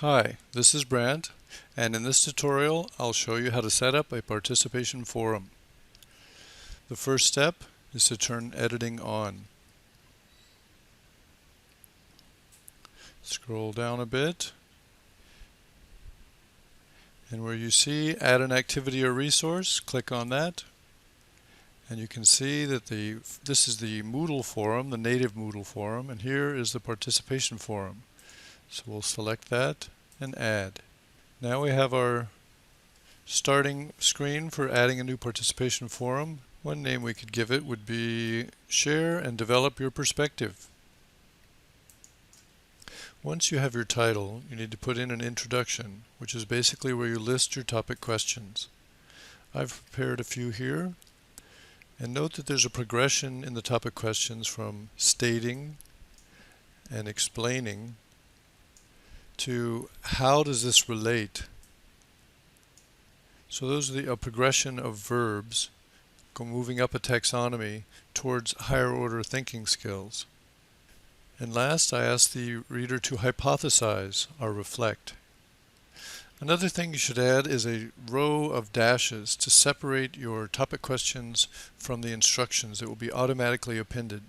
Hi, this is Brant, and in this tutorial I'll show you how to set up a participation forum. The first step is to turn editing on. Scroll down a bit, and where you see add an activity or resource, click on that, and you can see that this is the Moodle forum, the native Moodle forum, and here is the participation forum. So we'll select that and add. Now we have our starting screen for adding a new participation forum. One name we could give it would be Share and Develop Your Perspective. Once you have your title, you need to put in an introduction, which is basically where you list your topic questions. I've prepared a few here, and note that there's a progression in the topic questions from stating and explaining to how does this relate. So those are a progression of verbs moving up a taxonomy towards higher order thinking skills. And last, I ask the reader to hypothesize or reflect. Another thing you should add is a row of dashes to separate your topic questions from the instructions that will be automatically appended.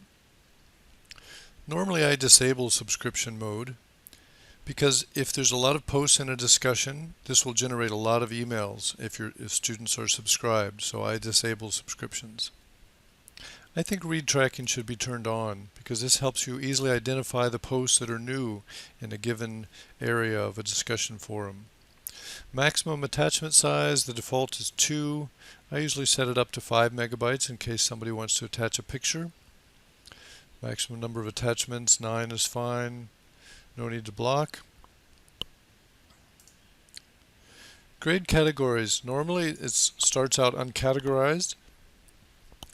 Normally I disable subscription mode because if there's a lot of posts in a discussion, this will generate a lot of emails if students are subscribed, so I disable subscriptions. I think read tracking should be turned on because this helps you easily identify the posts that are new in a given area of a discussion forum. Maximum attachment size, the default is 2. I usually set it up to 5 megabytes in case somebody wants to attach a picture. Maximum number of attachments, 9 is fine. No need to block. Grade categories. Normally it starts out uncategorized.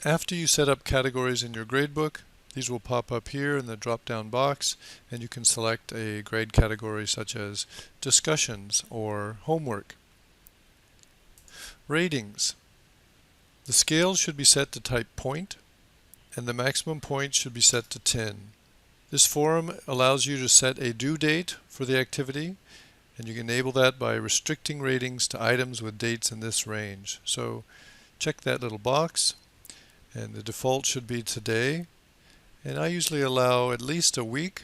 After you set up categories in your gradebook, these will pop up here in the drop-down box, and you can select a grade category such as discussions or homework. Ratings. The scale should be set to type point, and the maximum point should be set to 10. This forum allows you to set a due date for the activity, and you can enable that by restricting ratings to items with dates in this range. So check that little box, and the default should be today. And I usually allow at least a week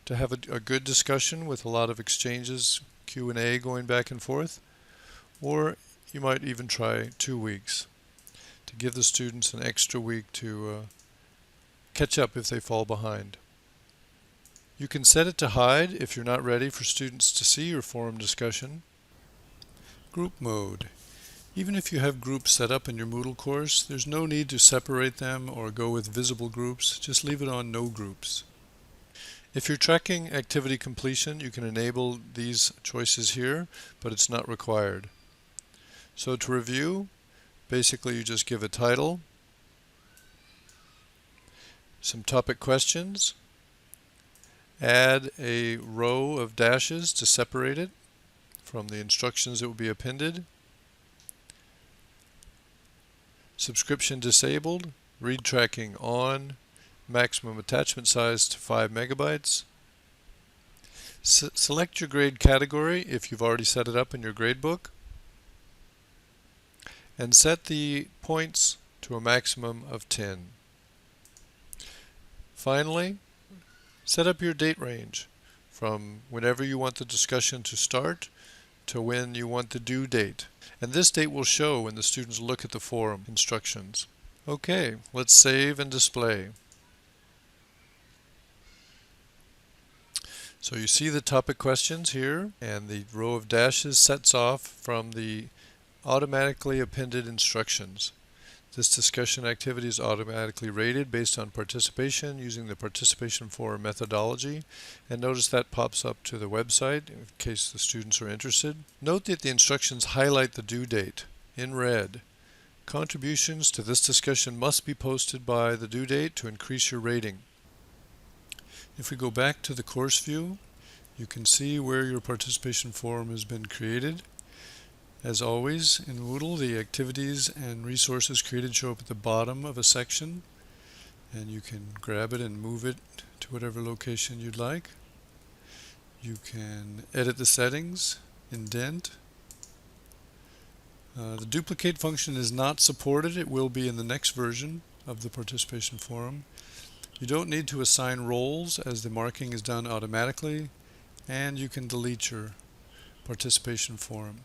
to have a good discussion with a lot of exchanges, Q&A going back and forth, or you might even try 2 weeks to give the students an extra week to catch up if they fall behind. You can set it to hide if you're not ready for students to see your forum discussion. Group mode. Even if you have groups set up in your Moodle course, there's no need to separate them or go with visible groups. Just leave it on no groups. If you're tracking activity completion, you can enable these choices here, but it's not required. So to review, basically you just give a title, some topic questions, add a row of dashes to separate it from the instructions that will be appended, subscription disabled, read tracking on, maximum attachment size to 5 megabytes. Select your grade category if you've already set it up in your gradebook, and set the points to a maximum of 10. Finally, set up your date range from whenever you want the discussion to start to when you want the due date. And this date will show when the students look at the forum instructions. Okay, let's save and display. So you see the topic questions here, and the row of dashes sets off from the automatically appended instructions. This discussion activity is automatically rated based on participation using the participation forum methodology, and notice that pops up to the website in case the students are interested. Note that the instructions highlight the due date in red. Contributions to this discussion must be posted by the due date to increase your rating. If we go back to the course view, you can see where your participation forum has been created. As always, in Moodle, the activities and resources created show up at the bottom of a section, and you can grab it and move it to whatever location you'd like. You can edit the settings, indent. The duplicate function is not supported. It will be in the next version of the participation forum. You don't need to assign roles as the marking is done automatically, and you can delete your participation forum.